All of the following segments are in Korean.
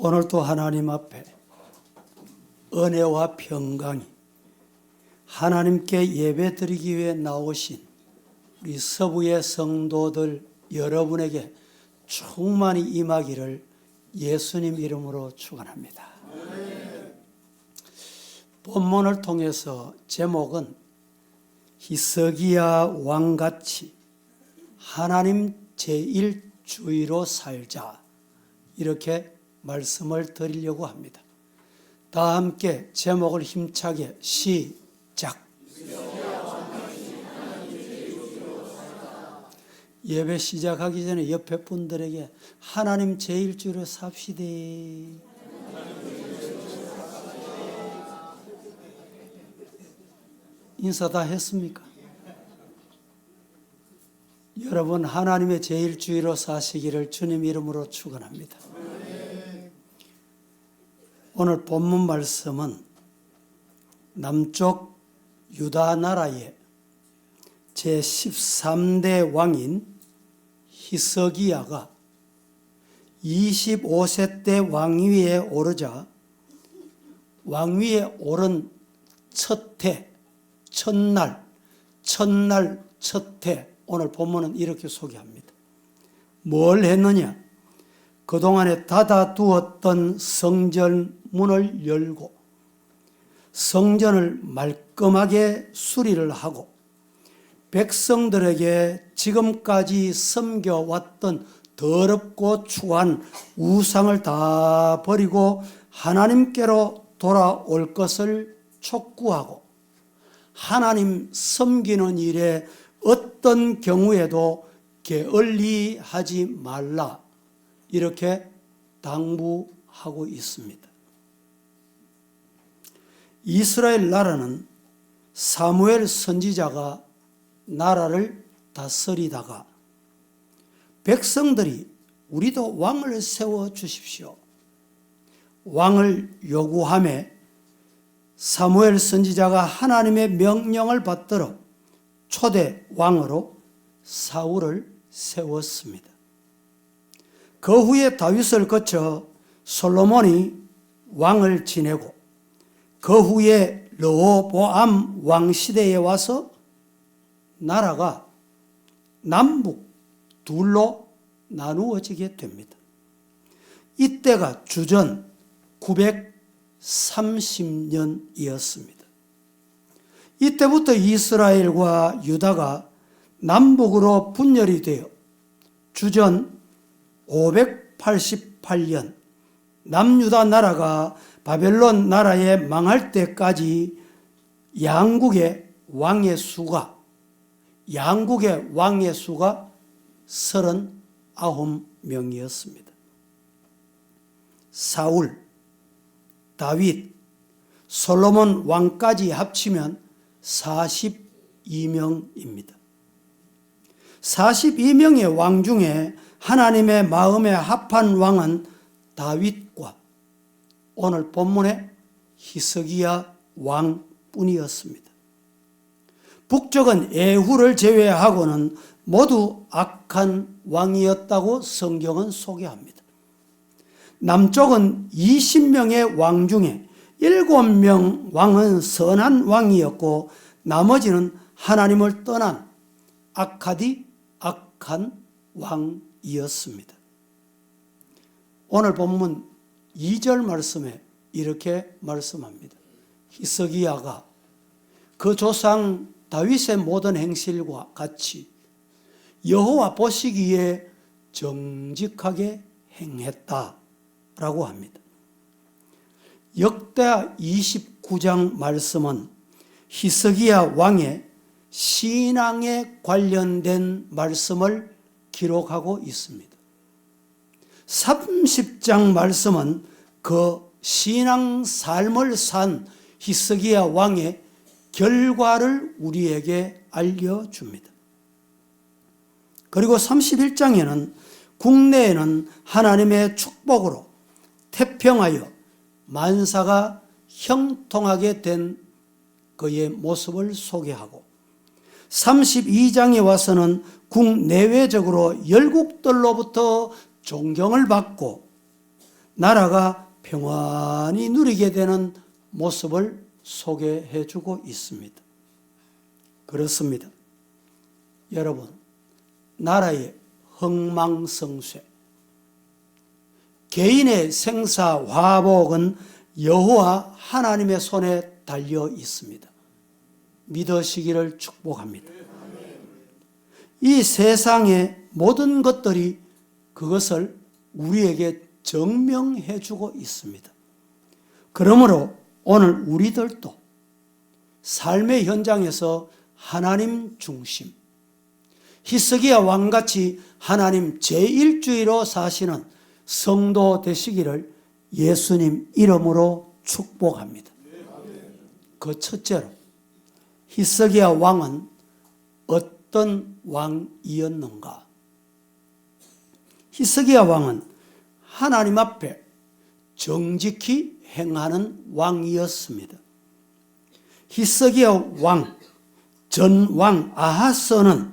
오늘도 하나님 앞에 은혜와 평강이 하나님께 예배드리기 위해 나오신 우리 서부의 성도들 여러분에게 충만히 임하기를 예수님 이름으로 축원합니다. 본문을 통해서 제목은 히스기야 왕같이 하나님 제1주의로 살자, 이렇게 말씀을 드리려고 합니다. 다 함께 제목을 힘차게 시작. 예배 시작하기 전에 옆에 분들에게 하나님 제1주의로 삽시다. 인사 다 했습니까? 여러분, 하나님의 제1주의로 사시기를 주님 이름으로 축원합니다. 오늘 본문 말씀은 남쪽 유다 나라의 제13대 왕인 히스기야가 25세 때 왕위에 오르자 왕위에 오른 첫날 첫해, 오늘 본문은 이렇게 소개합니다. 뭘 했느냐? 그동안에 닫아두었던 성전 문을 열고 성전을 말끔하게 수리를 하고 백성들에게 지금까지 섬겨왔던 더럽고 추한 우상을 다 버리고 하나님께로 돌아올 것을 촉구하고 하나님 섬기는 일에 어떤 경우에도 게을리하지 말라, 이렇게 당부하고 있습니다. 이스라엘 나라는 사무엘 선지자가 나라를 다스리다가 백성들이 우리도 왕을 세워 주십시오, 왕을 요구하며 사무엘 선지자가 하나님의 명령을 받들어 초대 왕으로 사울을 세웠습니다. 그 후에 다윗을 거쳐 솔로몬이 왕을 지내고 그 후에 르호보암 왕 시대에 와서 나라가 남북 둘로 나누어지게 됩니다. 이때가 주전 930년이었습니다. 이때부터 이스라엘과 유다가 남북으로 분열이 되어 주전 588년 남유다 나라가 바벨론 나라에 망할 때까지 양국의 왕의 수가 39명이었습니다. 사울, 다윗, 솔로몬 왕까지 합치면 42명입니다. 42명의 왕 중에 하나님의 마음에 합한 왕은 다윗과 오늘 본문의 히스기야 왕뿐이었습니다. 북쪽은 에후를 제외하고는 모두 악한 왕이었다고 성경은 소개합니다. 남쪽은 20명의 왕 중에 7명 왕은 선한 왕이었고 나머지는 하나님을 떠난 악한 왕이었습니다. 오늘 본문 2절 말씀에 이렇게 말씀합니다. 히스기야가 그 조상 다윗의 모든 행실과 같이 여호와 보시기에 정직하게 행했다라고 합니다. 역대하 29장 말씀은 히스기야 왕의 신앙에 관련된 말씀을 기록하고 있습니다. 30장 말씀은 그 신앙 삶을 산 히스기야 왕의 결과를 우리에게 알려줍니다. 그리고 31장에는 국내에는 하나님의 축복으로 태평하여 만사가 형통하게 된 그의 모습을 소개하고 32장에 와서는 국내외적으로 열국들로부터 존경을 받고 나라가 평안히 누리게 되는 모습을 소개해 주고 있습니다. 그렇습니다. 여러분, 나라의 흥망성쇠, 개인의 생사화복은 여호와 하나님의 손에 달려 있습니다. 믿으시기를 축복합니다. 이 세상의 모든 것들이 그것을 우리에게 증명해 주고 있습니다. 그러므로 오늘 우리들도 삶의 현장에서 하나님 중심, 히스기야 왕같이 하나님 제1주의로 사시는 성도 되시기를 예수님 이름으로 축복합니다. 그 첫째로, 히스기야 왕은 어떤 왕이었는가? 히스기야 왕은 하나님 앞에 정직히 행하는 왕이었습니다. 히스기야 왕, 전 왕 아하스는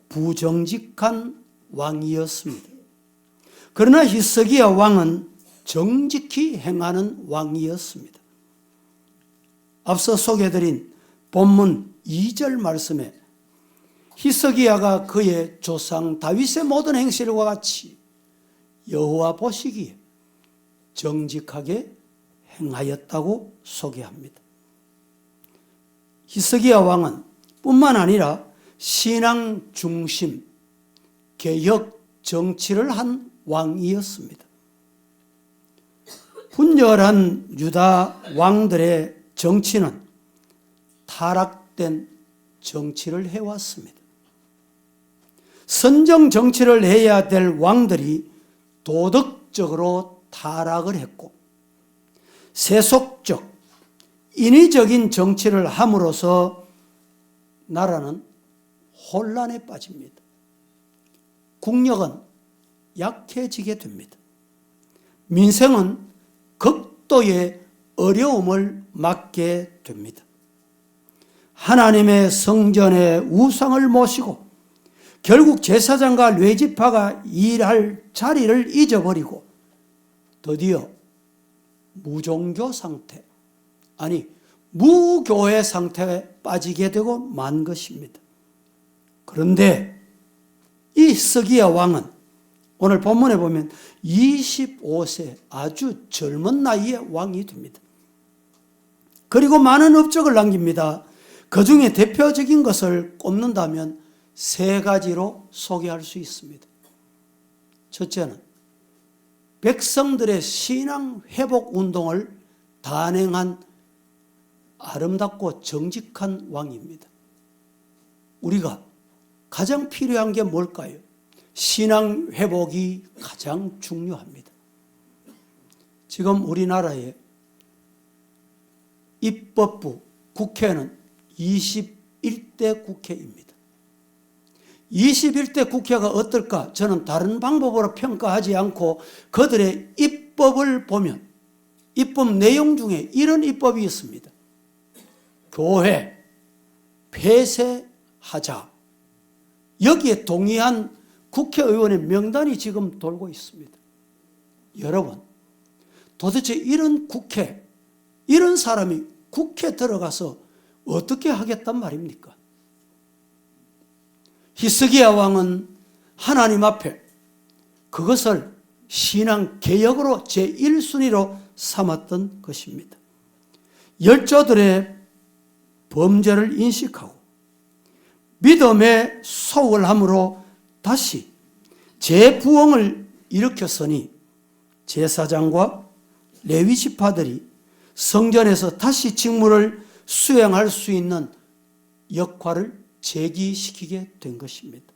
부정직한 왕이었습니다. 그러나 히스기야 왕은 정직히 행하는 왕이었습니다. 앞서 소개해드린 본문 2절 말씀에 히스기야가 그의 조상 다윗의 모든 행실과 같이 여호와 보시기에 정직하게 행하였다고 소개합니다. 히스기야 왕은 뿐만 아니라 신앙 중심, 개혁 정치를 한 왕이었습니다. 분열한 유다 왕들의 정치는 타락된 정치를 해왔습니다. 선정 정치를 해야 될 왕들이 도덕적으로 타락을 했고 세속적, 인위적인 정치를 함으로써 나라는 혼란에 빠집니다. 국력은 약해지게 됩니다. 민생은 극도의 어려움을 맞게 됩니다. 하나님의 성전에 우상을 모시고 결국 제사장과 레위파가 일할 자리를 잊어버리고 드디어 무종교 상태, 아니 무교회 상태에 빠지게 되고 만 것입니다. 그런데 이 히스기야 왕은 오늘 본문에 보면 25세 아주 젊은 나이에 왕이 됩니다. 그리고 많은 업적을 남깁니다. 그 중에 대표적인 것을 꼽는다면 세 가지로 소개할 수 있습니다. 첫째는 백성들의 신앙 회복 운동을 단행한 아름답고 정직한 왕입니다. 우리가 가장 필요한 게 뭘까요? 신앙 회복이 가장 중요합니다. 지금 우리나라의 입법부 국회는 21대 국회입니다. 21대 국회가 어떨까? 저는 다른 방법으로 평가하지 않고 그들의 입법을 보면 입법 내용 중에 이런 입법이 있습니다. 교회 폐쇄하자. 여기에 동의한 국회의원의 명단이 지금 돌고 있습니다. 여러분, 도대체 이런 국회, 이런 사람이 국회 들어가서 어떻게 하겠단 말입니까? 히스기야 왕은 하나님 앞에 그것을 신앙 개혁으로 제1순위로 삼았던 것입니다. 열조들의 범죄를 인식하고 믿음의 소홀함으로 다시 재부흥을 일으켰으니 제사장과 레위 지파들이 성전에서 다시 직무를 수행할 수 있는 역할을 제기시키게 된 것입니다.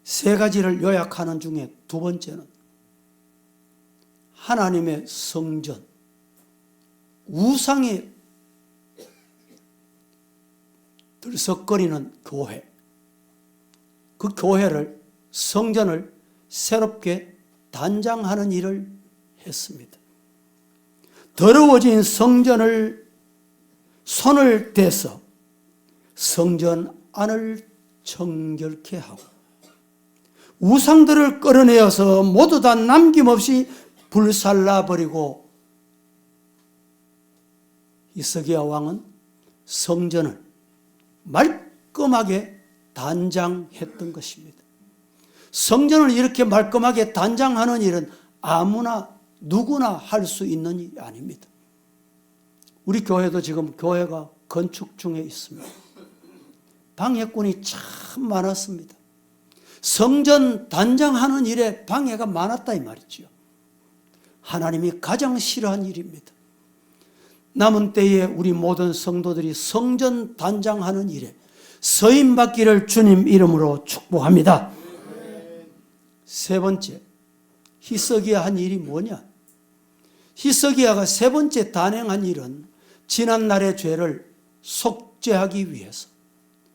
세 가지를 요약하는 중에 두 번째는 하나님의 성전, 우상에 들썩거리는 교회, 그 교회를, 성전을 새롭게 단장하는 일을 했습니다. 더러워진 성전을 손을 대서 성전 안을 청결케 하고 우상들을 끌어내어서 모두 다 남김없이 불살라버리고 히스기야 왕은 성전을 말끔하게 단장했던 것입니다. 성전을 이렇게 말끔하게 단장하는 일은 아무나 누구나 할 수 있는 일이 아닙니다. 우리 교회도 지금 교회가 건축 중에 있습니다. 방해꾼이 참 많았습니다. 성전 단장하는 일에 방해가 많았다 이 말이죠. 하나님이 가장 싫어한 일입니다. 남은 때에 우리 모든 성도들이 성전 단장하는 일에 서임받기를 주님 이름으로 축복합니다. 세 번째, 히스기야 한 일이 뭐냐? 히스기야가 세 번째 단행한 일은 지난날의 죄를 속죄하기 위해서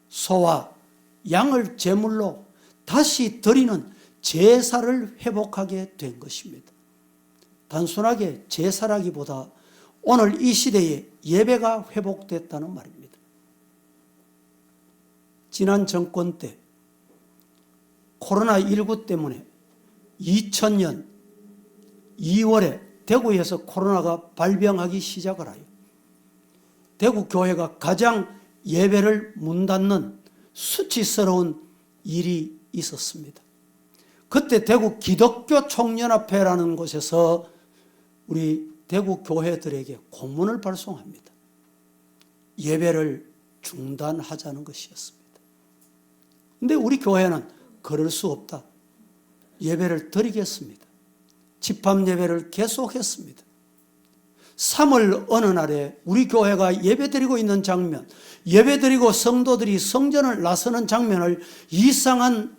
소와 양을 제물로 다시 드리는 제사를 회복하게 된 것입니다. 단순하게 제사라기보다 오늘 이 시대에 예배가 회복됐다는 말입니다. 지난 정권 때 코로나19 때문에 2000년 2월에 대구에서 코로나가 발병하기 시작을 하여 대구 교회가 가장 예배를 문 닫는 수치스러운 일이 있었습니다. 그때 대구 기독교 총연합회라는 곳에서 우리 대구 교회들에게 공문을 발송합니다. 예배를 중단하자는 것이었습니다. 그런데 우리 교회는 그럴 수 없다. 예배를 드리겠습니다. 집합 예배를 계속했습니다. 3월 어느 날에 우리 교회가 예배드리고 있는 장면, 예배드리고 성도들이 성전을 나서는 장면을 이상한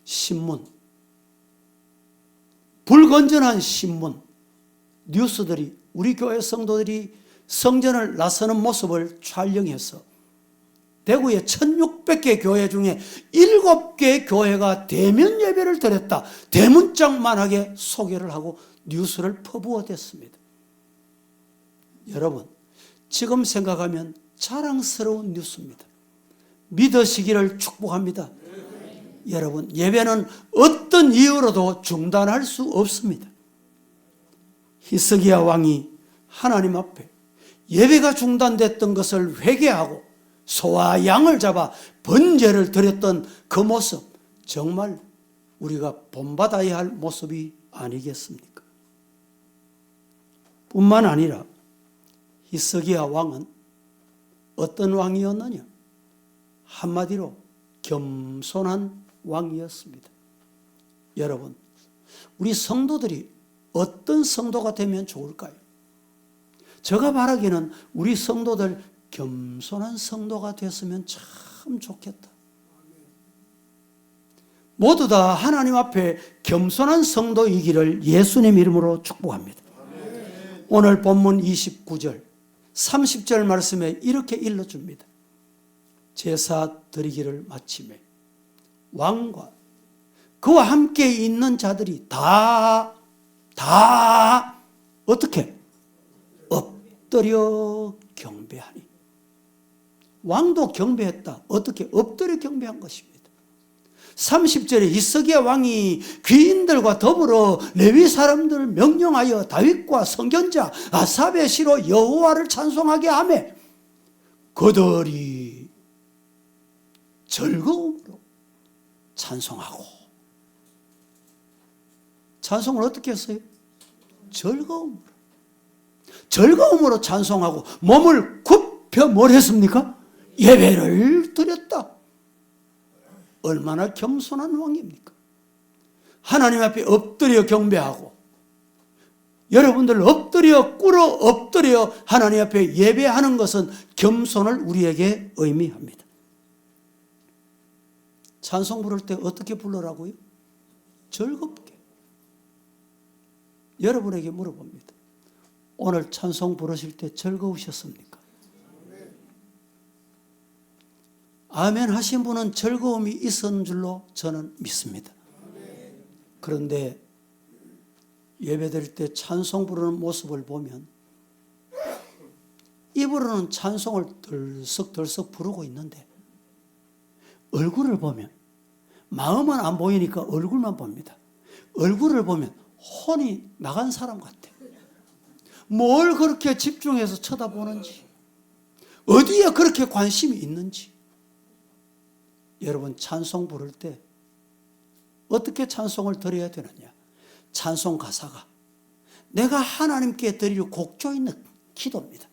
신문, 불건전한 신문, 뉴스들이 우리 교회 성도들이 성전을 나서는 모습을 촬영해서 대구의 1600개 교회 중에 7개 교회가 대면 예배를 드렸다. 대문짝만하게 소개를 하고 뉴스를 퍼부어댔습니다. 여러분, 지금 생각하면 자랑스러운 뉴스입니다. 믿으시기를 축복합니다. 여러분, 예배는 어떤 이유로도 중단할 수 없습니다. 히스기야 왕이 하나님 앞에 예배가 중단됐던 것을 회개하고 소와 양을 잡아 번제를 드렸던 그 모습, 정말 우리가 본받아야 할 모습이 아니겠습니까? 뿐만 아니라 히스기야 왕은 어떤 왕이었느냐? 한마디로 겸손한 왕이었습니다. 여러분, 우리 성도들이 어떤 성도가 되면 좋을까요? 제가 바라기는 우리 성도들 겸손한 성도가 됐으면 참 좋겠다. 모두 다 하나님 앞에 겸손한 성도이기를 예수님 이름으로 축복합니다. 오늘 본문 29절, 30절 말씀에 이렇게 일러줍니다. 제사 드리기를 마치매 왕과 그와 함께 있는 자들이 다 어떻게? 엎드려 경배하니. 왕도 경배했다. 어떻게? 엎드려 경배한 것입니다. 30절에 히스기야 왕이 귀인들과 더불어 레위 사람들을 명령하여 다윗과 선견자 아삽의 시로 여호와를 찬송하게 하며 그들이 즐거움으로 찬송하고. 찬송을 어떻게 했어요? 즐거움으로 찬송하고 몸을 굽혀 뭘 했습니까? 예배를 드렸다. 얼마나 겸손한 왕입니까? 하나님 앞에 엎드려 경배하고 여러분들 엎드려 하나님 앞에 예배하는 것은 겸손을 우리에게 의미합니다. 찬송 부를 때 어떻게 부르라고요? 즐겁게. 여러분에게 물어봅니다. 오늘 찬송 부르실 때 즐거우셨습니까? 아멘 하신 분은 즐거움이 있었는 줄로 저는 믿습니다. 그런데 예배드릴 때 찬송 부르는 모습을 보면 입으로는 찬송을 들썩들썩 부르고 있는데 얼굴을 보면 마음은 안 보이니까 얼굴만 봅니다. 얼굴을 보면 혼이 나간 사람 같아. 뭘 그렇게 집중해서 쳐다보는지, 어디에 그렇게 관심이 있는지. 여러분, 찬송 부를 때 어떻게 찬송을 드려야 되느냐? 찬송 가사가 내가 하나님께 드릴 곡조 있는 기도입니다.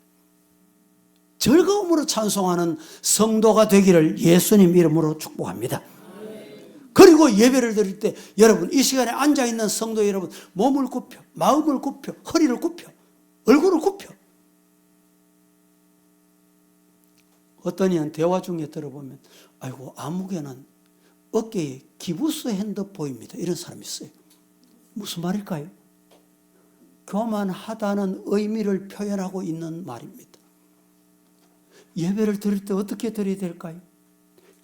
즐거움으로 찬송하는 성도가 되기를 예수님 이름으로 축복합니다. 그리고 예배를 드릴 때 여러분, 이 시간에 앉아있는 성도 여러분, 몸을 굽혀, 마음을 굽혀, 허리를 굽혀, 얼굴을 굽혀. 어떤 이는 대화 중에 들어보면 아이고, 아무개는 어깨에 기부스 핸드 보입니다, 이런 사람이 있어요. 무슨 말일까요? 교만하다는 의미를 표현하고 있는 말입니다. 예배를 드릴 때 어떻게 드려야 될까요?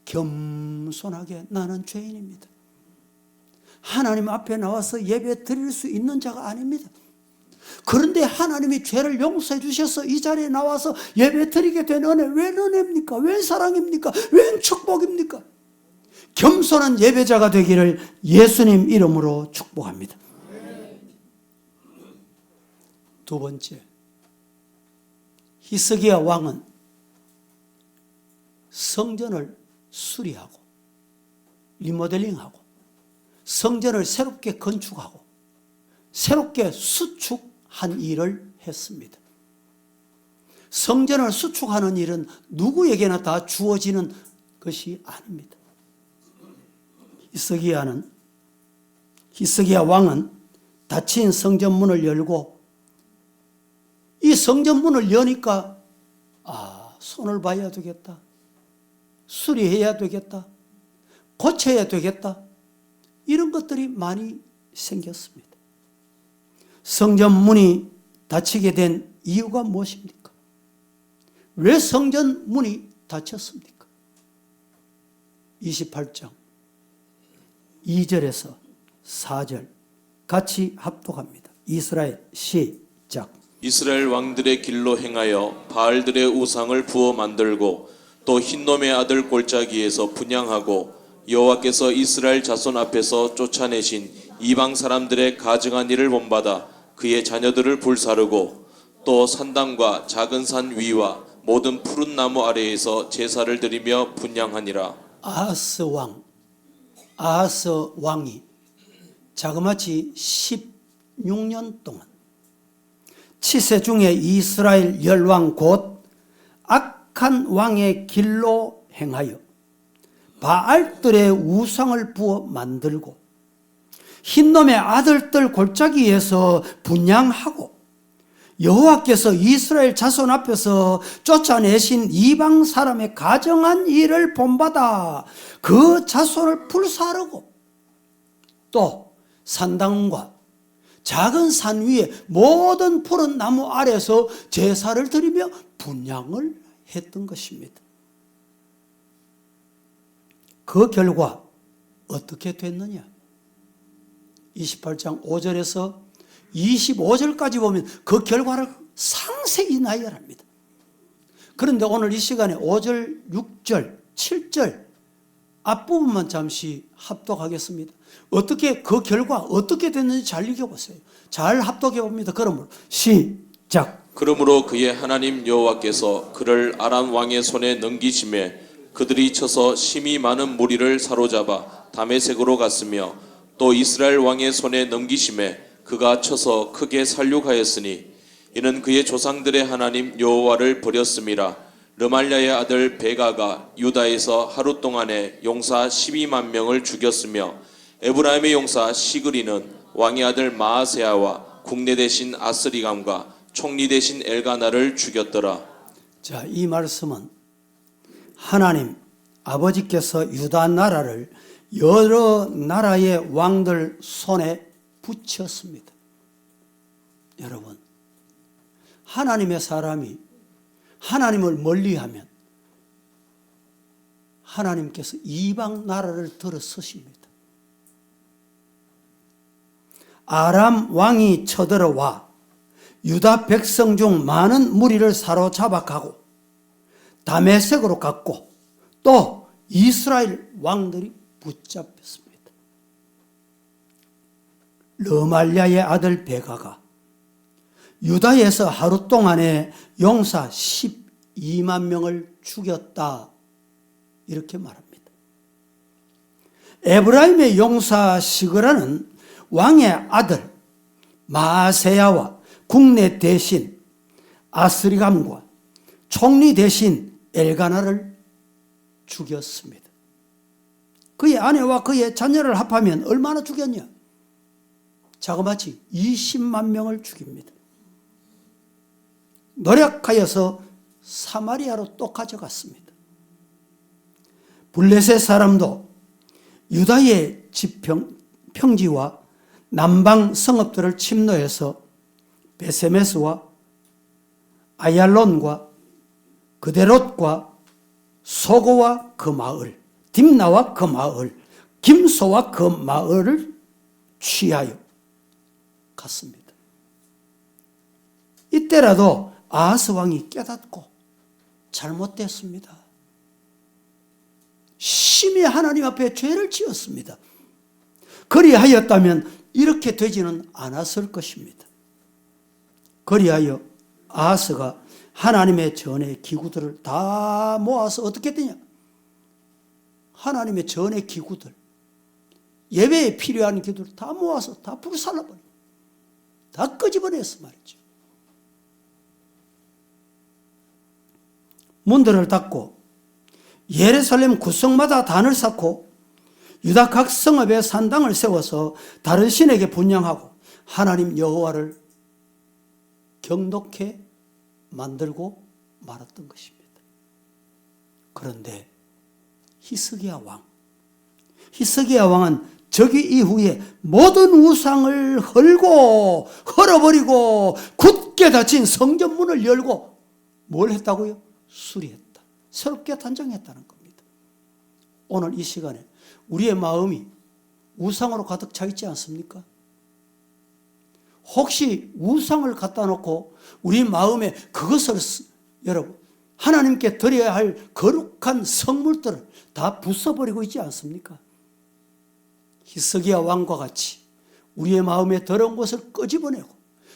겸손하게, 나는 죄인입니다. 하나님 앞에 나와서 예배 드릴 수 있는 자가 아닙니다. 그런데 하나님이 죄를 용서해 주셔서 이 자리에 나와서 예배 드리게 된 은혜, 웬 은혜입니까? 웬 사랑입니까? 웬 축복입니까? 겸손한 예배자가 되기를 예수님 이름으로 축복합니다. 두 번째, 히스기야 왕은 성전을 수리하고 리모델링하고 성전을 새롭게 건축하고 새롭게 수축한 일을 했습니다. 성전을 수축하는 일은 누구에게나 다 주어지는 것이 아닙니다. 히스기야 왕은 닫힌 성전문을 열고, 이 성전문을 여니까 손을 봐야 되겠다, 수리해야 되겠다, 고쳐야 되겠다, 이런 것들이 많이 생겼습니다. 성전문이 닫히게 된 이유가 무엇입니까? 왜 성전문이 닫혔습니까? 28장 2절에서 4절 같이 합독합니다. 이스라엘 시작. 이스라엘 왕들의 길로 행하여 바알들의 우상을 부어 만들고 또 흰놈의 아들 골짜기에서 분향하고 여호와께서 이스라엘 자손 앞에서 쫓아내신 이방 사람들의 가증한 일을 본받아 그의 자녀들을 불사르고 또 산당과 작은 산 위와 모든 푸른 나무 아래에서 제사를 드리며 분향하니라. 아하스 왕이 자그마치 16년 동안 치세 중에 이스라엘 열왕 곧 악한 왕의 길로 행하여 바알들의 우상을 부어 만들고 흰놈의 아들들 골짜기에서 분향하고 여호와께서 이스라엘 자손 앞에서 쫓아내신 이방 사람의 가정한 일을 본받아 그 자손을 불사르고 또 산당과 작은 산 위에 모든 푸른 나무 아래서 제사를 드리며 분향을 했던 것입니다. 그 결과 어떻게 됐느냐? 28장 5절에서 25절까지 보면 그 결과를 상세히 나열합니다. 그런데 오늘 이 시간에 5절, 6절, 7절 앞부분만 잠시 합독하겠습니다. 어떻게 그 결과 어떻게 됐는지 잘 읽어보세요. 잘 합독해 봅니다. 그러므로 시작. 그러므로 그의 하나님 여호와께서 그를 아람 왕의 손에 넘기심에 그들이 쳐서 심히 많은 무리를 사로잡아 다메섹으로 갔으며 또 이스라엘 왕의 손에 넘기심에 그가 쳐서 크게 살육하였으니 이는 그의 조상들의 하나님 여호와를 버렸음이라. 르말랴의 아들 베가가 유다에서 하루 동안에 용사 12만 명을 죽였으며 에브라임의 용사 시그리는 왕의 아들 마아세아와 국내 대신 아스리감과 총리 대신 엘가나를 죽였더라. 자, 이 말씀은 하나님 아버지께서 유다 나라를 여러 나라의 왕들 손에 붙였습니다. 여러분, 하나님의 사람이 하나님을 멀리하면 하나님께서 이방 나라를 들어서십니다. 아람 왕이 쳐들어와 유다 백성 중 많은 무리를 사로잡아 가고 다메섹으로 갔고 또 이스라엘 왕들이 붙잡혔습니다. 르말랴의 아들 베가가 유다에서 하루 동안에 용사 12만 명을 죽였다, 이렇게 말합니다. 에브라임의 용사 시그라는 왕의 아들 마세야와 국내 대신 아스리감과 총리 대신 엘가나를 죽였습니다. 그의 아내와 그의 자녀를 합하면 얼마나 죽였냐? 자그마치 20만 명을 죽입니다. 노력하여서 사마리아로 또 가져갔습니다. 블레셋 사람도 유다의 평지와 남방 성읍들을 침노해서 베세메스와 아얄론과 그데롯과 소고와 그 마을, 딥나와 그 마을, 김소와 그 마을을 취하여 갔습니다. 이때라도 아하스 왕이 깨닫고 잘못됐습니다. 심히 하나님 앞에 죄를 지었습니다. 그리하였다면 이렇게 되지는 않았을 것입니다. 그리하여 아하스가 하나님의 전의 기구들을 다 모아서 어떻게 되냐? 하나님의 전의 기구들, 예배에 필요한 기구들을 다 모아서 다 불살라버리고 다 끄집어냈어 말이죠. 문들을 닫고 예루살렘 구성마다 단을 쌓고 유다 각 성읍에 산당을 세워서 다른 신에게 분향하고 하나님 여호와를 경독해 만들고 말았던 것입니다. 그런데 히스기야 왕은 저기 이후에 모든 우상을 헐어버리고 굳게 닫힌 성전문을 열고 뭘 했다고요? 수리했다. 새롭게 단장했다는 겁니다. 오늘 이 시간에 우리의 마음이 우상으로 가득 차 있지 않습니까? 혹시 우상을 갖다 놓고 우리 마음에 그것을 여러분 하나님께 드려야 할 거룩한 성물들을 다 부숴버리고 있지 않습니까? 히스기야 왕과 같이 우리의 마음에 더러운 것을 끄집어내고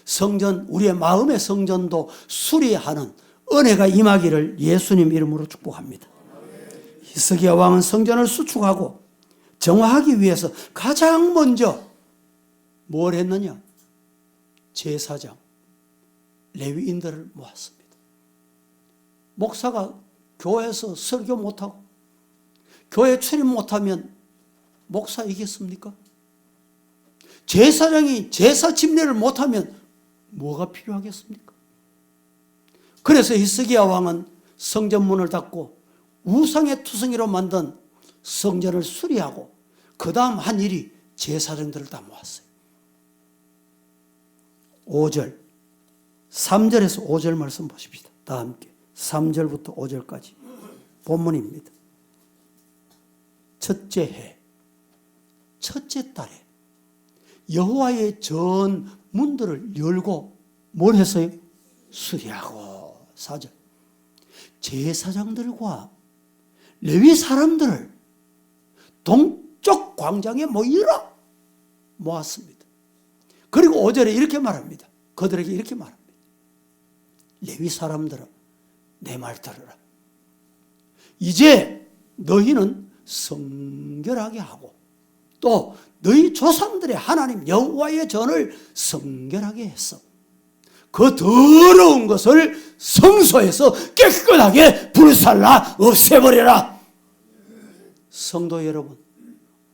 성전, 우리의 마음의 성전도 수리하는 은혜가 임하기를 예수님 이름으로 축복합니다. 히스기야 왕은 성전을 수축하고 정화하기 위해서 가장 먼저 뭘 했느냐? 제사장, 레위인들을 모았습니다. 목사가 교회에서 설교 못하고 교회 출입 못하면 목사 이겠습니까? 제사장이 제사 집례를 못하면 뭐가 필요하겠습니까? 그래서 히스기야 왕은 성전문을 닫고 우상의 투성이로 만든 성전을 수리하고 그 다음 한 일이 제사장들을 다 모았어요. 5절, 3절에서 5절 말씀 보십시다. 다 함께 3절부터 5절까지 본문입니다. 첫째 해, 첫째 달에 여호와의 전 문들을 열고 뭘 했어요? 수리하고. 4절, 제사장들과 레위 사람들을 동쪽 광장에 모았습니다. 그리고 5절에 이렇게 말합니다. 그들에게 이렇게 말합니다. 레위 사람들아, 내 말 들으라. 이제 너희는 성결하게 하고 또 너희 조상들의 하나님 여호와의 전을 성결하게 했어. 그 더러운 것을 성소에서 깨끗하게 불살라 없애버려라. 성도 여러분,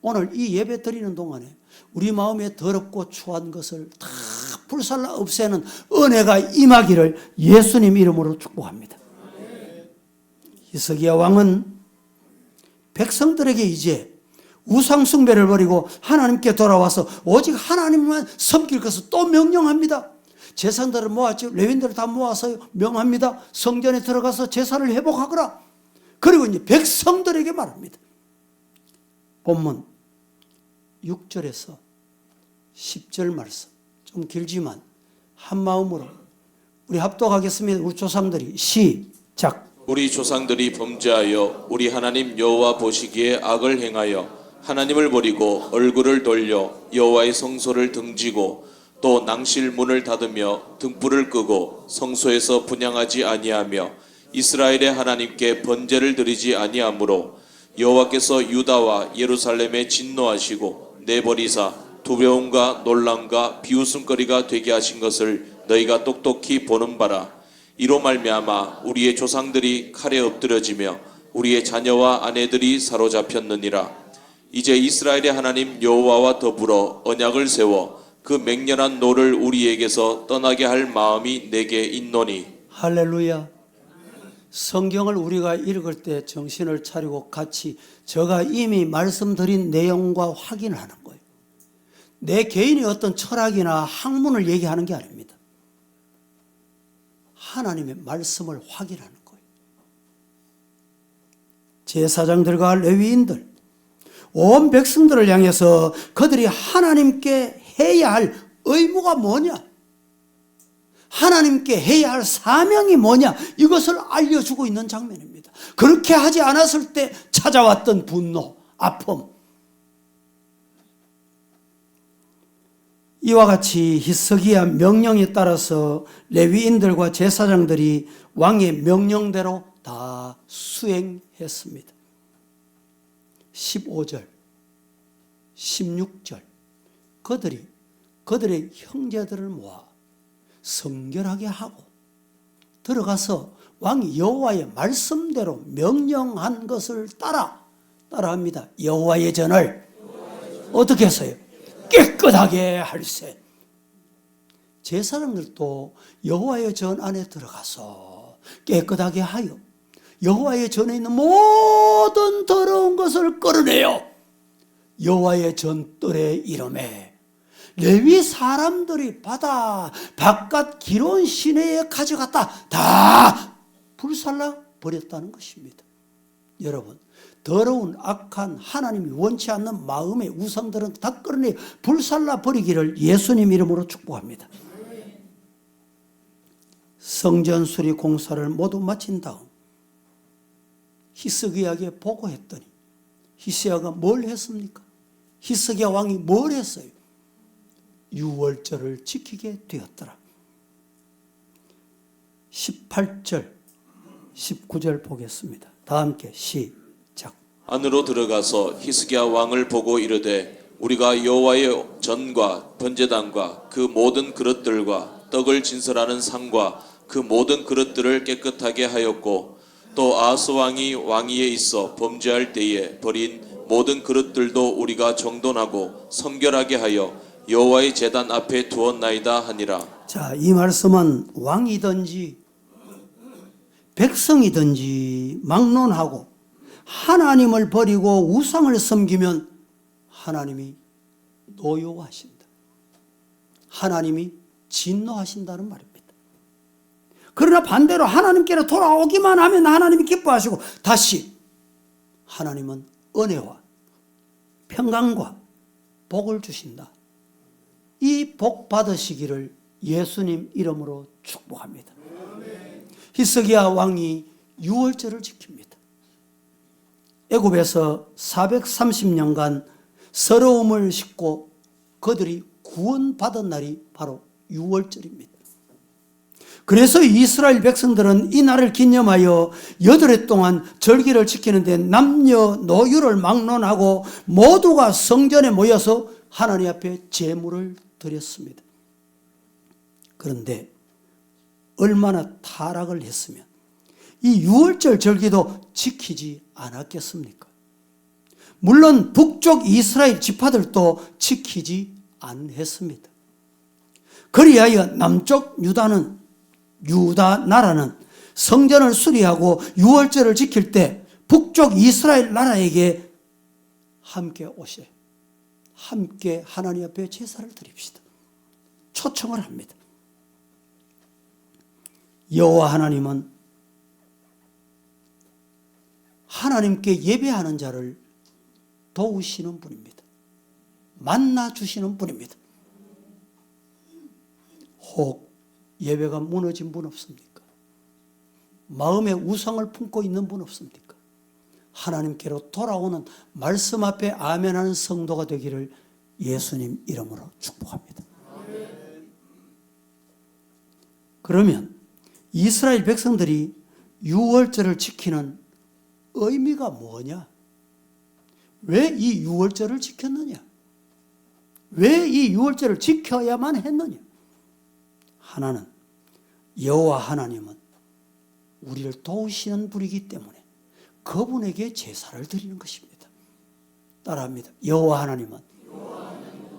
오늘 이 예배 드리는 동안에 우리 마음에 더럽고 추한 것을 다 불살라 없애는 은혜가 임하기를 예수님 이름으로 축복합니다. 히스기야 왕은 백성들에게 이제 우상 숭배를 버리고 하나님께 돌아와서 오직 하나님만 섬길 것을 또 명령합니다. 제사장들을 모았죠. 레위인들을 다 모아서 명합니다. 성전에 들어가서 제사를 회복하거라. 그리고 이제 백성들에게 말합니다. 본문 6절에서 10절 말씀, 좀 길지만 한 마음으로 우리 합독하겠습니다. 우리 조상들이 시작. 우리 조상들이 범죄하여 우리 하나님 여호와 보시기에 악을 행하여 하나님을 버리고 얼굴을 돌려 여호와의 성소를 등지고 또 낭실 문을 닫으며 등불을 끄고 성소에서 분향하지 아니하며 이스라엘의 하나님께 번제를 드리지 아니하므로 여호와께서 유다와 예루살렘에 진노하시고 내버리사 두려움과 놀람과 비웃음거리가 되게 하신 것을 너희가 똑똑히 보는 바라. 이로 말미암아 우리의 조상들이 칼에 엎드려지며 우리의 자녀와 아내들이 사로잡혔느니라. 이제 이스라엘의 하나님 여호와와 더불어 언약을 세워 그 맹렬한 노를 우리에게서 떠나게 할 마음이 내게 있노니. 할렐루야. 성경을 우리가 읽을 때 정신을 차리고 같이 제가 이미 말씀드린 내용과 확인하는 거예요. 내 개인의 어떤 철학이나 학문을 얘기하는 게 아닙니다. 하나님의 말씀을 확인하는 거예요. 제사장들과 레위인들, 온 백성들을 향해서 그들이 하나님께 해야 할 의무가 뭐냐? 하나님께 해야 할 사명이 뭐냐? 이것을 알려주고 있는 장면입니다. 그렇게 하지 않았을 때 찾아왔던 분노, 아픔. 이와 같이 히스기야 명령에 따라서 레위인들과 제사장들이 왕의 명령대로 다 수행했습니다. 15절, 16절 그들이 그들의 형제들을 모아 성결하게 하고 들어가서 왕이 여호와의 말씀대로 명령한 것을 따라합니다. 여호와의 전을 어떻게 했어요? 깨끗하게 할세. 제사장들도 여호와의 전 안에 들어가서 깨끗하게 하여 여호와의 전에 있는 모든 더러운 것을 끌어내요. 여호와의 전뜰의 이름에 레위 사람들이 받아 바깥 기론 시내에 가져갔다 다 불살라 버렸다는 것입니다. 여러분, 더러운 악한 하나님이 원치 않는 마음의 우상들은 다 끌어내 불살라 버리기를 예수님 이름으로 축복합니다. 성전 수리 공사를 모두 마친 다음 히스기야에게 보고했더니 히스기야가 뭘 했습니까? 히스기야 왕이 뭘 했어요? 유월절을 지키게 되었더라. 18절, 19절 보겠습니다. 다 함께 시작. 안으로 들어가서 히스기야 왕을 보고 이르되 우리가 여호와의 전과 번제단과 그 모든 그릇들과 떡을 진설하는 상과 그 모든 그릇들을 깨끗하게 하였고 또 아하스 왕이 왕위에 있어 범죄할 때에 버린 모든 그릇들도 우리가 정돈하고 성결하게 하여 여호와의 제단 앞에 두었나이다 하니라. 자, 이 말씀은 왕이든지 백성이든지 막론하고 하나님을 버리고 우상을 섬기면 하나님이 노여워하신다. 하나님이 진노하신다는 말입니다. 그러나 반대로 하나님께로 돌아오기만 하면 하나님이 기뻐하시고 다시 하나님은 은혜와 평강과 복을 주신다. 이 복 받으시기를 예수님 이름으로 축복합니다. 히스기야 왕이 유월절을 지킵니다. 애굽에서 430년간 서러움을 싣고 그들이 구원받은 날이 바로 유월절입니다. 그래서 이스라엘 백성들은 이 날을 기념하여 8해 동안 절기를 지키는데 남녀노유를 막론하고 모두가 성전에 모여서 하나님 앞에 제물을 드렸습니다. 그런데 얼마나 타락을 했으면 이 유월절 절기도 지키지 않았겠습니까? 물론 북쪽 이스라엘 지파들도 지키지 않았습니다. 그리하여 남쪽 유다 나라는 성전을 수리하고 유월절을 지킬 때 북쪽 이스라엘 나라에게 함께 오세, 함께 하나님 앞에 제사를 드립시다. 초청을 합니다. 여호와 하나님은 하나님께 예배하는 자를 도우시는 분입니다. 만나 주시는 분입니다. 혹 예배가 무너진 분 없습니까? 마음에 우상을 품고 있는 분 없습니까? 하나님께로 돌아오는 말씀 앞에 아멘하는 성도가 되기를 예수님 이름으로 축복합니다. 그러면 이스라엘 백성들이 유월절을 지키는 의미가 뭐냐? 왜 이 유월절을 지켰느냐? 왜 이 유월절을 지켜야만 했느냐? 하나는 여호와 하나님은 우리를 도우시는 분이기 때문에 그분에게 제사를 드리는 것입니다. 따라합니다. 여호와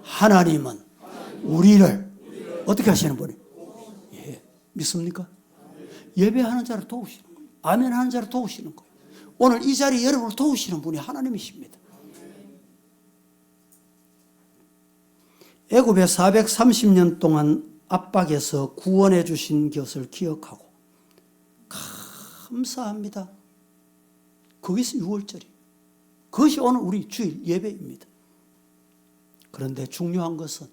하나님은 우리를 어떻게 하시는 분이에요? 예, 믿습니까? 예배하는 자를 도우시는 거예요. 아멘하는 자를 도우시는 거예요. 오늘 이 자리에 여러분을 도우시는 분이 하나님이십니다. 애굽에 430년 동안 압박에서 구원해 주신 것을 기억하고 감사합니다. 거기서 6월절이 그것이 오늘 우리 주일 예배입니다. 그런데 중요한 것은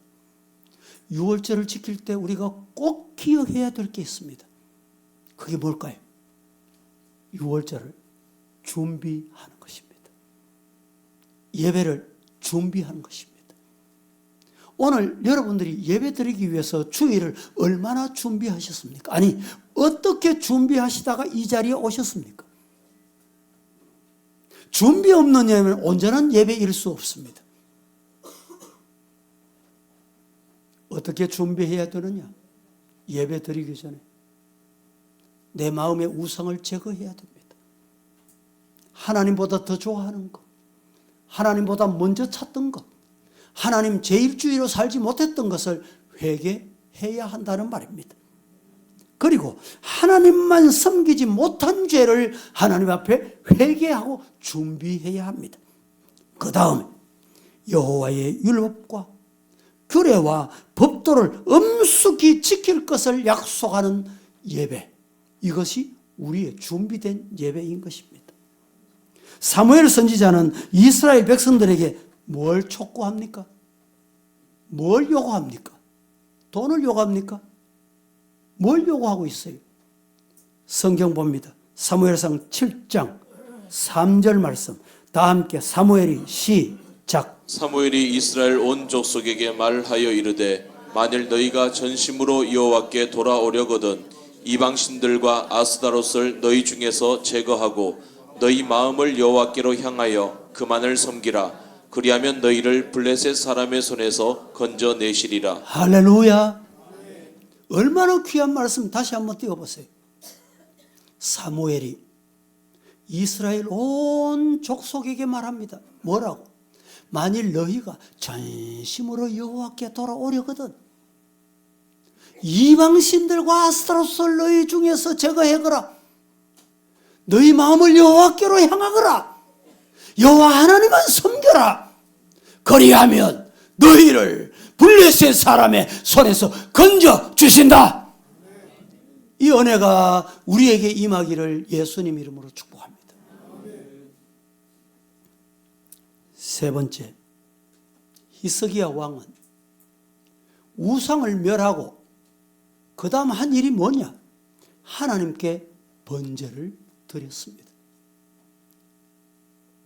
6월절을 지킬 때 우리가 꼭 기억해야 될 게 있습니다. 그게 뭘까요? 6월절을 준비하는 것입니다. 예배를 준비하는 것입니다. 오늘 여러분들이 예배 드리기 위해서 주일을 얼마나 준비하셨습니까? 아니, 어떻게 준비하시다가 이 자리에 오셨습니까? 준비 없는 예배는 온전한 예배일 수 없습니다. 어떻게 준비해야 되느냐? 예배 드리기 전에 내 마음의 우상을 제거해야 됩니다. 하나님보다 더 좋아하는 것, 하나님보다 먼저 찾던 것, 하나님 제1주의로 살지 못했던 것을 회개해야 한다는 말입니다. 그리고 하나님만 섬기지 못한 죄를 하나님 앞에 회개하고 준비해야 합니다. 그 다음에 여호와의 율법과 규례와 법도를 엄숙히 지킬 것을 약속하는 예배, 이것이 우리의 준비된 예배인 것입니다. 사무엘 선지자는 이스라엘 백성들에게 뭘 촉구합니까? 뭘 요구합니까? 돈을 요구합니까? 뭘 요구하고 있어요? 성경 봅니다. 사무엘상 7장 3절 말씀 다 함께 사무엘이 시작. 사무엘이 이스라엘 온 족속에게 말하여 이르되 만일 너희가 전심으로 여호와께 돌아오려거든 이방신들과 아스다롯을 너희 중에서 제거하고 너희 마음을 여호와께로 향하여 그만을 섬기라. 그리하면 너희를 블레셋 사람의 손에서 건져내시리라. 할렐루야. 얼마나 귀한 말씀 다시 한번 띄워보세요. 사무엘이 이스라엘 온 족속에게 말합니다. 뭐라고? 만일 너희가 전심으로 여호와께 돌아오려거든 이방신들과 아스타롯을 너희 중에서 제거해거라. 너희 마음을 여호와께로 향하거라. 여호와 하나님만 섬겨라. 그리하면 너희를 블레셋 사람의 손에서 건져 주신다. 이 은혜가 우리에게 임하기를 예수님 이름으로 축복합니다. 세 번째, 히스기야 왕은 우상을 멸하고 그 다음 한 일이 뭐냐? 하나님께 번제를 드렸습니다.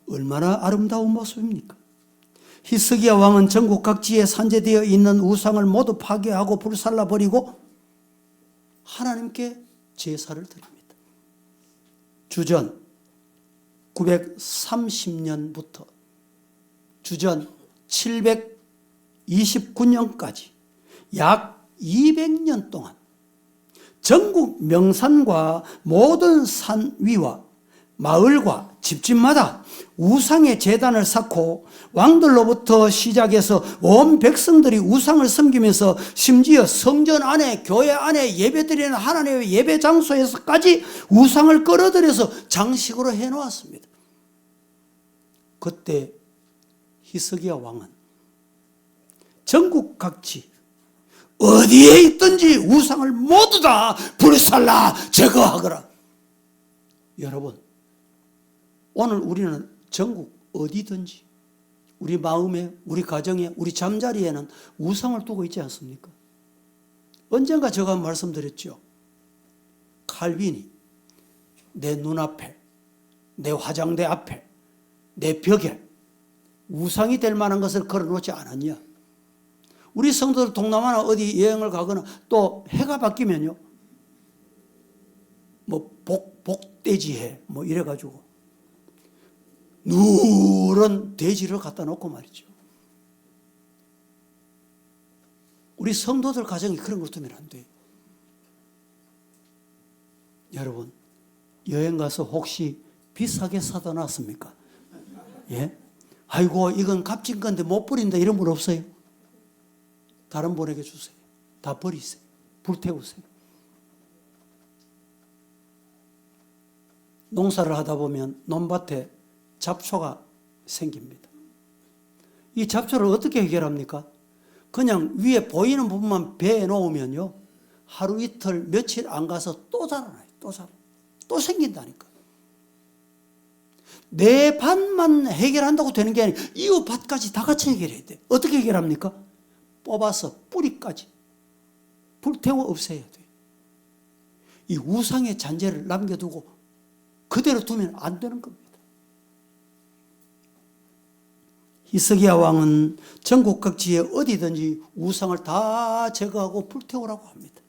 얼마나 아름다운 모습입니까? 히스기야 왕은 전국 각지에 산재되어 있는 우상을 모두 파괴하고 불살라버리고 하나님께 제사를 드립니다. 주전 930년부터 주전 729년까지 약 200년 동안 전국 명산과 모든 산 위와 마을과 집집마다 우상의 제단을 쌓고 왕들로부터 시작해서 온 백성들이 우상을 섬기면서 심지어 성전 안에 교회 안에 예배드리는 하나님의 예배 장소에서까지 우상을 끌어들여서 장식으로 해놓았습니다. 그때 히스기야 왕은 전국 각지 어디에 있든지 우상을 모두 다 불살라 제거하거라. 여러분, 오늘 우리는 전국 어디든지 우리 마음에, 우리 가정에, 우리 잠자리에는 우상을 두고 있지 않습니까? 언젠가 제가 말씀드렸죠. 칼빈이 내 눈앞에, 내 화장대 앞에 내 벽에 우상이 될 만한 것을 걸어놓지 않았냐? 우리 성도들 동남아나 어디 여행을 가거나 또 해가 바뀌면요, 뭐 복돼지해 뭐 이래가지고 누런 돼지를 갖다 놓고 말이죠. 우리 성도들 가정이 그런 것 두면 안 돼요. 여러분, 여행 가서 혹시 비싸게 사다 놨습니까? 예? 아이고, 이건 값진 건데 못 버린다 이런 분 없어요? 다른 분에게 주세요. 다 버리세요. 불태우세요. 농사를 하다 보면 논밭에 잡초가 생깁니다. 이 잡초를 어떻게 해결합니까? 그냥 위에 보이는 부분만 베어 놓으면요, 하루 이틀 며칠 안 가서 또 자라나요. 또 자라. 또 생긴다니까. 내 밭만 해결한다고 되는 게 아니라 이웃 밭까지 다 같이 해결해야 돼. 어떻게 해결합니까? 뽑아서 뿌리까지 불태워 없애야 돼. 이 우상의 잔재를 남겨두고 그대로 두면 안 되는 겁니다. 히스기야 왕은 전국 각지에 어디든지 우상을 다 제거하고 불태우라고 합니다.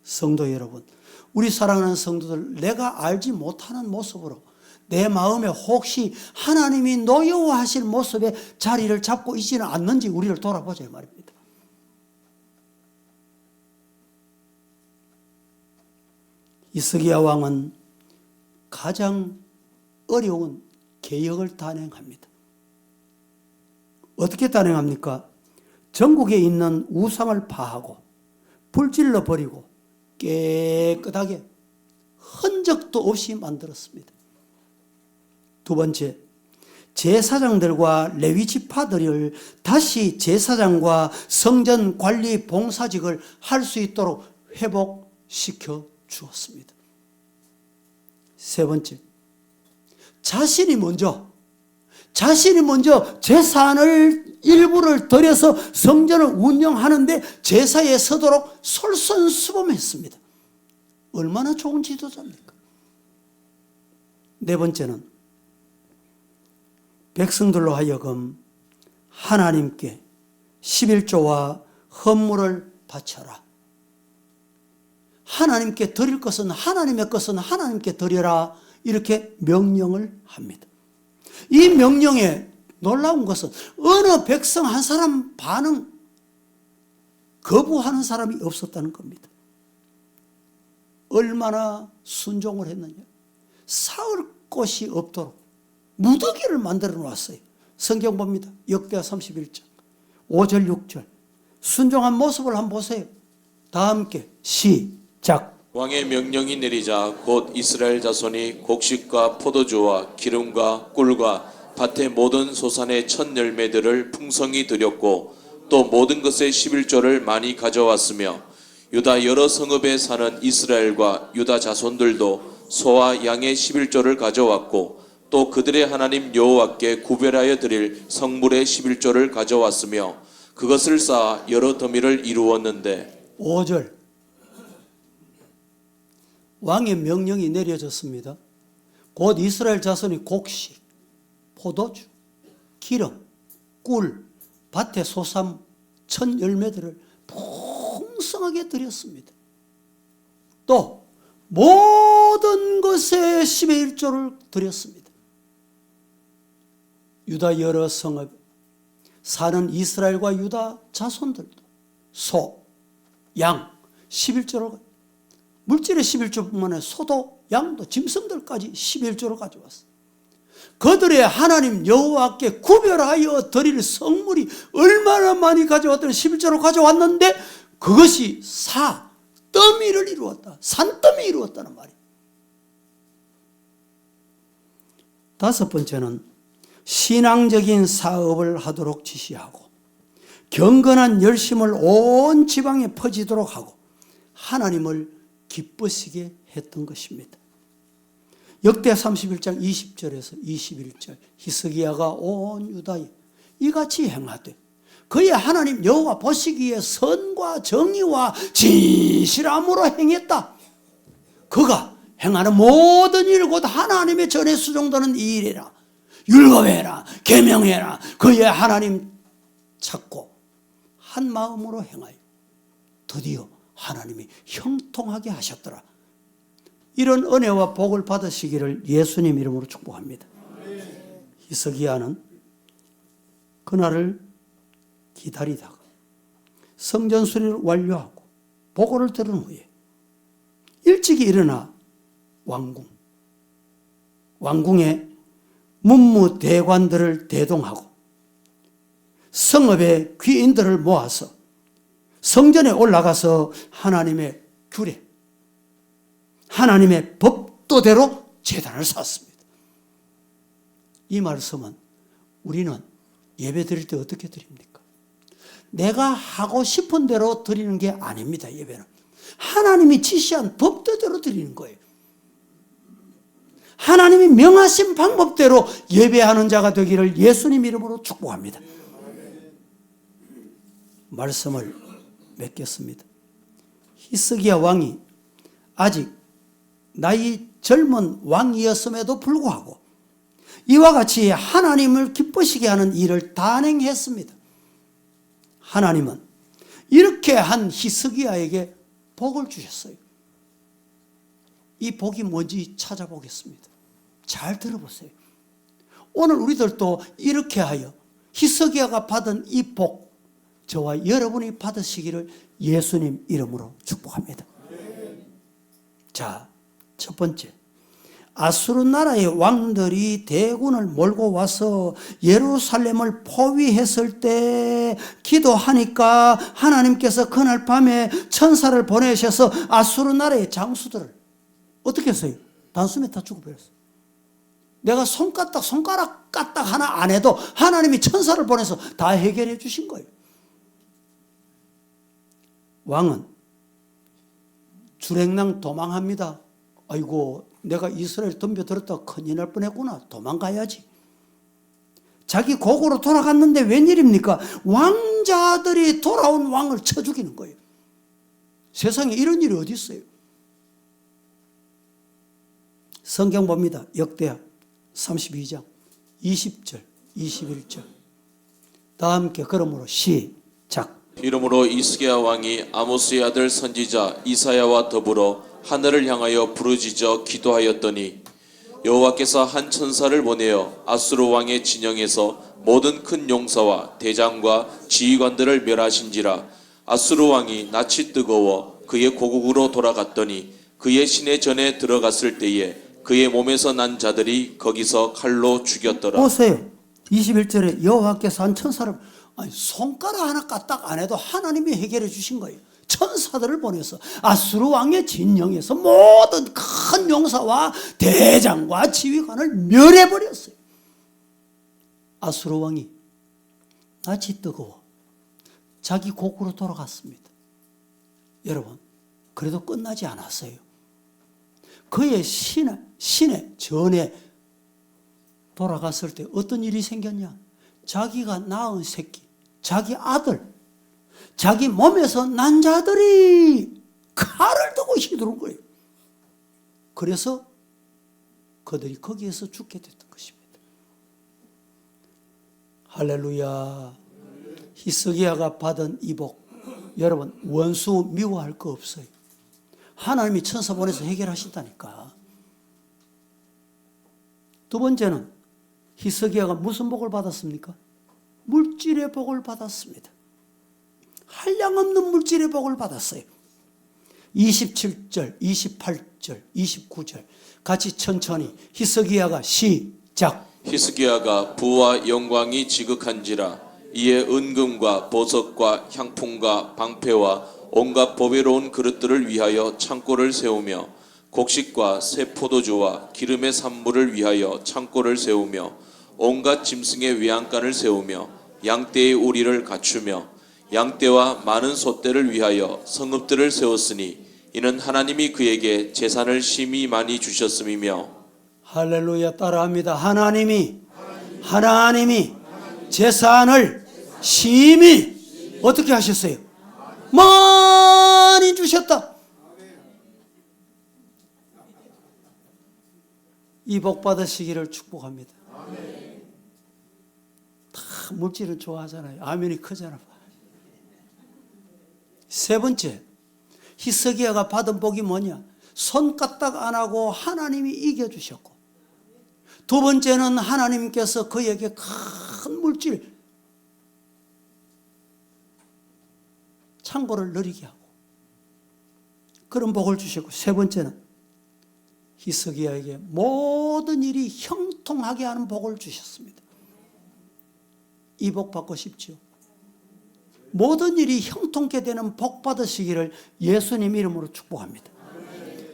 성도 여러분, 우리 사랑하는 성도들, 내가 알지 못하는 모습으로 내 마음에 혹시 하나님이 노여워하실 모습에 자리를 잡고 있지는 않는지 우리를 돌아보자 말입니다. 히스기야 왕은 가장 어려운 개혁을 단행합니다. 어떻게 단행합니까? 전국에 있는 우상을 파하고 불질러 버리고 깨끗하게 흔적도 없이 만들었습니다. 두 번째, 제사장들과 레위 지파들을 다시 제사장과 성전 관리 봉사직을 할 수 있도록 회복시켜 주었습니다. 세 번째, 자신이 먼저 제사를 일부를 들여서 성전을 운영하는데 제사에 서도록 솔선수범했습니다. 얼마나 좋은 지도자입니까? 네 번째는 백성들로 하여금 하나님께 11조와 헌물을 바쳐라. 하나님께 드릴 것은 하나님의 것은 하나님께 드려라. 이렇게 명령을 합니다. 이 명령에 놀라운 것은 어느 백성 한 사람 반응 거부하는 사람이 없었다는 겁니다. 얼마나 순종을 했느냐. 사흘 곳이 없도록 무더기를 만들어 놓았어요. 성경 봅니다. 역대하 31장 5절 6절 순종한 모습을 한번 보세요. 다 함께 시작. 왕의 명령이 내리자 곧 이스라엘 자손이 곡식과 포도주와 기름과 꿀과 밭의 모든 소산의 첫 열매들을 풍성히 드렸고 또 모든 것의 11조를 많이 가져왔으며 유다 여러 성읍에 사는 이스라엘과 유다 자손들도 소와 양의 11조를 가져왔고 또 그들의 하나님 여호와께 구별하여 드릴 성물의 11조를 가져왔으며 그것을 쌓아 여러 더미를 이루었는데 5절 왕의 명령이 내려졌습니다. 곧 이스라엘 자손이 곡식, 포도주, 기름, 꿀, 밭의 소산, 첫 열매들을 풍성하게 드렸습니다. 또 모든 것에 11조를 드렸습니다. 유다 여러 성읍 사는 이스라엘과 유다 자손들도 소, 양 11조를 물질의 11조뿐만 아니라 소도 양도 짐승들까지 11조를 가져왔어요. 그들의 하나님 여호와께 구별하여 드릴 성물이 얼마나 많이 가져왔더니 11조를 가져왔는데 그것이 더미를 이루었다. 산더미 이루었다는 말이에요. 다섯 번째는 신앙적인 사업을 하도록 지시하고 경건한 열심을 온 지방에 퍼지도록 하고 하나님을 기쁘시게 했던 것입니다. 역대 31장 20절에서 21절 히스기야가 온 유다에 이같이 행하되 그의 하나님 여호와 보시기에 선과 정의와 진실함으로 행했다. 그가 행하는 모든 일 곧 하나님의 전에 수종되는 이 일이라. 율법해라, 계명해라, 그의 하나님 찾고 한 마음으로 행하여 드디어 하나님이 형통하게 하셨더라. 이런 은혜와 복을 받으시기를 예수님 이름으로 축복합니다. 히스기야는 그날을 기다리다가 성전 수리를 완료하고 보고를 들은 후에 일찍이 일어나 왕궁의 문무대관들을 대동하고 성읍의 귀인들을 모아서 성전에 올라가서 하나님의 규례, 하나님의 법도대로 제단을 쌓았습니다. 이 말씀은 우리는 예배 드릴 때 어떻게 드립니까? 내가 하고 싶은 대로 드리는 게 아닙니다. 예배는 하나님이 지시한 법도대로 드리는 거예요. 하나님이 명하신 방법대로 예배하는 자가 되기를 예수님 이름으로 축복합니다. 말씀을 맺겠습니다. 히스기야 왕이 아직 나이 젊은 왕이었음에도 불구하고 이와 같이 하나님을 기쁘시게 하는 일을 단행했습니다. 하나님은 이렇게 한 히스기야에게 복을 주셨어요. 이 복이 뭔지 찾아보겠습니다. 잘 들어보세요. 오늘 우리들도 이렇게 하여 히스기야가 받은 이 복, 저와 여러분이 받으시기를 예수님 이름으로 축복합니다. 자, 첫 번째, 아수르 나라의 왕들이 대군을 몰고 와서 예루살렘을 포위했을 때 기도하니까 하나님께서 그날 밤에 천사를 보내셔서 아수르 나라의 장수들을 어떻게 했어요? 단숨에 다 죽어버렸어요. 내가 손가락 까딱 하나 안 해도 하나님이 천사를 보내서 다 해결해 주신 거예요. 왕은 주랭랑 도망합니다. 아이고, 내가 이스라엘 덤벼들었다가 큰일 날 뻔했구나. 도망가야지. 자기 고국으로 돌아갔는데 웬일입니까? 왕자들이 돌아온 왕을 쳐 죽이는 거예요. 세상에 이런 일이 어디 있어요? 성경 봅니다. 역대하 32장 20절 21절 다 함께 그러므로 시작. 이러므로 히스기야 왕이 아모스의 아들 선지자 이사야와 더불어 하늘을 향하여 부르짖어 기도하였더니 여호와께서 한 천사를 보내어 아수르 왕의 진영에서 모든 큰 용사와 대장과 지휘관들을 멸하신지라. 아수르 왕이 낯이 뜨거워 그의 고국으로 돌아갔더니 그의 시내 전에 들어갔을 때에 그의 몸에서 난 자들이 거기서 칼로 죽였더라. 보세요. 21절에 여호와께서 한 천사를, 아니 손가락 하나 까딱 안 해도 하나님이 해결해 주신 거예요. 천사들을 보내서 아수르 왕의 진영에서 모든 큰 용사와 대장과 지휘관을 멸해버렸어요. 아수르 왕이 낯이 뜨거워 자기 고국으로 돌아갔습니다. 여러분, 그래도 끝나지 않았어요. 그의 시내 전에 돌아갔을 때 어떤 일이 생겼냐? 자기가 낳은 새끼, 자기 아들, 자기 몸에서 난 자들이 칼을 들고 휘두른 거예요. 그래서 그들이 거기에서 죽게 됐던 것입니다. 할렐루야. 히스기야가 받은 이 복, 여러분 원수 미워할 거 없어요. 하나님이 천사 보내서 해결하신다니까. 두 번째는 히스기야가 무슨 복을 받았습니까? 물질의 복을 받았습니다. 한량없는 물질의 복을 받았어요. 27절, 28절, 29절 같이 천천히 히스기야가 시작. 히스기야가 부와 영광이 지극한지라. 이에 은금과 보석과 향품과 방패와 온갖 보배로운 그릇들을 위하여 창고를 세우며 곡식과 새 포도주와 기름의 산물을 위하여 창고를 세우며 온갖 짐승의 외양간을 세우며 양떼의 우리를 갖추며 양떼와 많은 소떼를 위하여 성읍들을 세웠으니 이는 하나님이 그에게 재산을 심히 많이 주셨음이며. 할렐루야. 따라합니다. 하나님이 재산을 심히 어떻게 하셨어요? 많이 주셨다. 이 복 받으시기를 축복합니다. 물질은 좋아하잖아요. 아멘이 크잖아. 세 번째, 히스기야가 받은 복이 뭐냐? 손까딱 안 하고 하나님이 이겨주셨고, 두 번째는 하나님께서 그에게 큰 물질, 창고를 누리게 하고 그런 복을 주셨고, 세 번째는 히스기야에게 모든 일이 형통하게 하는 복을 주셨습니다. 이 복 받고 싶죠? 모든 일이 형통케 되는 복 받으시기를 예수님 이름으로 축복합니다.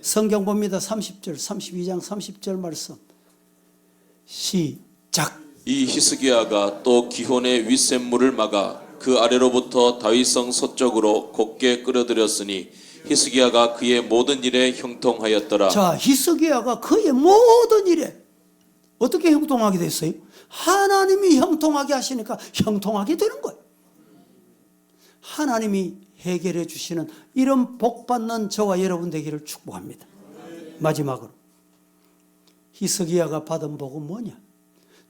성경 봅니다. 30절, 32장 30절 말씀 시작. 이 히스기야가 또 기혼의 윗샘물을 막아 그 아래로부터 다윗성 서쪽으로 곱게 끌어들였으니 히스기야가 그의 모든 일에 형통하였더라. 자, 히스기야가 그의 모든 일에 어떻게 형통하게 됐어요? 하나님이 형통하게 하시니까 형통하게 되는 거예요. 하나님이 해결해 주시는 이런 복 받는 저와 여러분 되기를 축복합니다. 마지막으로 히스기야가 받은 복은 뭐냐?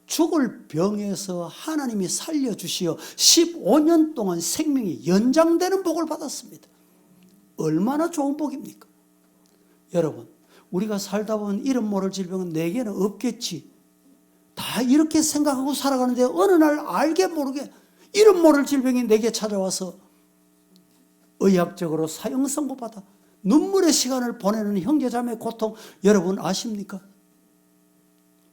죽을 병에서 하나님이 살려주시어 15년 동안 생명이 연장되는 복을 받았습니다. 얼마나 좋은 복입니까? 여러분, 우리가 살다 보면 이름 모를 질병은 내게는 없겠지, 다 이렇게 생각하고 살아가는데 어느 날 알게 모르게 이름 모를 질병이 내게 찾아와서 의학적으로 사형 선고받아 눈물의 시간을 보내는 형제자매의 고통, 여러분 아십니까?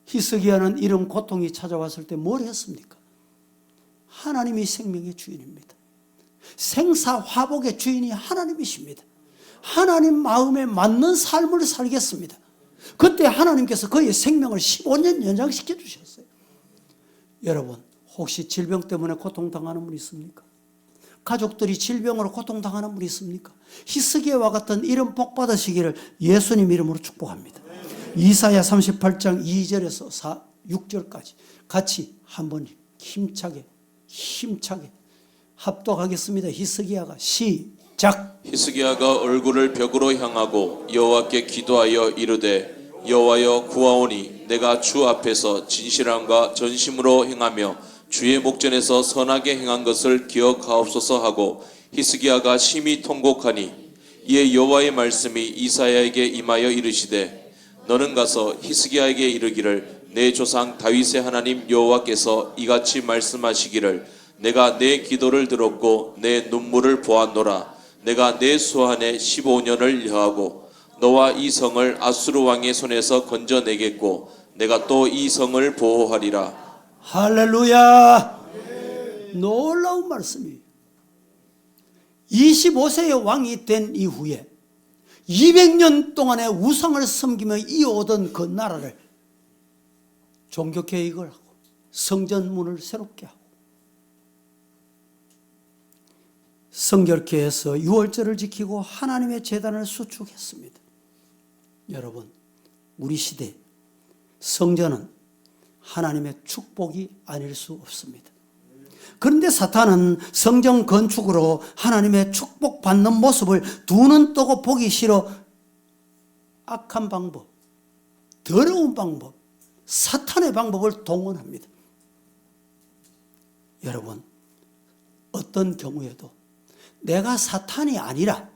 히스기야는 이런 고통이 찾아왔을 때 뭘 했습니까? 하나님이 생명의 주인입니다. 생사화복의 주인이 하나님이십니다. 하나님 마음에 맞는 삶을 살겠습니다. 그때 하나님께서 그의 생명을 15년 연장시켜 주셨어요. 여러분, 혹시 질병 때문에 고통당하는 분 있습니까? 가족들이 질병으로 고통당하는 분 있습니까? 히스기야와 같은 이런 복 받으시기를 예수님 이름으로 축복합니다. 이사야 38장 2절에서 6절까지 같이 한번 힘차게 합독하겠습니다. 히스기야가 시작. 히스기야가 얼굴을 벽으로 향하고 여호와께 기도하여 이르되 여호와여 구하오니 내가 주 앞에서 진실함과 전심으로 행하며 주의 목전에서 선하게 행한 것을 기억하옵소서 하고 히스기야가 심히 통곡하니 이에 여호와의 말씀이 이사야에게 임하여 이르시되 너는 가서 히스기야에게 이르기를 내 조상 다윗의 하나님 여호와께서 이같이 말씀하시기를 내가 내 기도를 들었고 내 눈물을 보았노라. 내가 내 수한에 15년을 여하고 너와 이 성을 아수르 왕의 손에서 건져내겠고 내가 또 이 성을 보호하리라. 할렐루야. 놀라운 말씀이에요. 25세의 왕이 된 이후에 200년 동안의 우상을 섬기며 이어오던 그 나라를 종교개혁을 하고 성전문을 새롭게 하고 성결케 해서 유월절을 지키고 하나님의 제단을 수축했습니다. 여러분, 우리 시대 성전은 하나님의 축복이 아닐 수 없습니다. 그런데 사탄은 성전 건축으로 하나님의 축복받는 모습을 두 눈 뜨고 보기 싫어 악한 방법, 더러운 방법, 사탄의 방법을 동원합니다. 여러분, 어떤 경우에도 내가 사탄이 아니라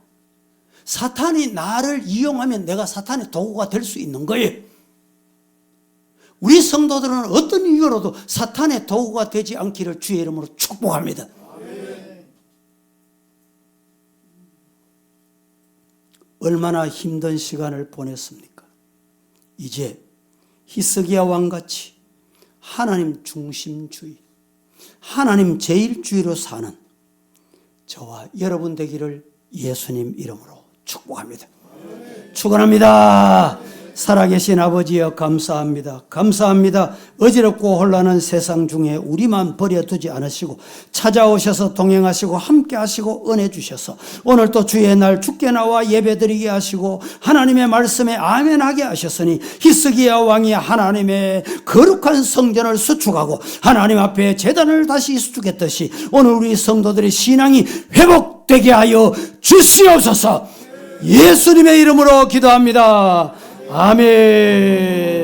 사탄이 나를 이용하면 내가 사탄의 도구가 될 수 있는 거예요. 우리 성도들은 어떤 이유로도 사탄의 도구가 되지 않기를 주의 이름으로 축복합니다. 얼마나 힘든 시간을 보냈습니까? 이제 히스기야 왕같이 하나님 중심주의, 하나님 제일주의로 사는 저와 여러분 되기를 예수님 이름으로 축복합니다. 축원합니다. 살아계신 아버지여 감사합니다. 감사합니다. 어지럽고 혼란한 세상 중에 우리만 버려두지 않으시고 찾아오셔서 동행하시고 함께 하시고 은혜 주셔서 오늘 또 주의 날 주께 나와 예배드리게 하시고 하나님의 말씀에 아멘하게 하셨으니 히스기야 왕이 하나님의 거룩한 성전을 수축하고 하나님 앞에 제단을 다시 수축했듯이 오늘 우리 성도들의 신앙이 회복되게 하여 주시옵소서. 예수님의 이름으로 기도합니다. 아멘.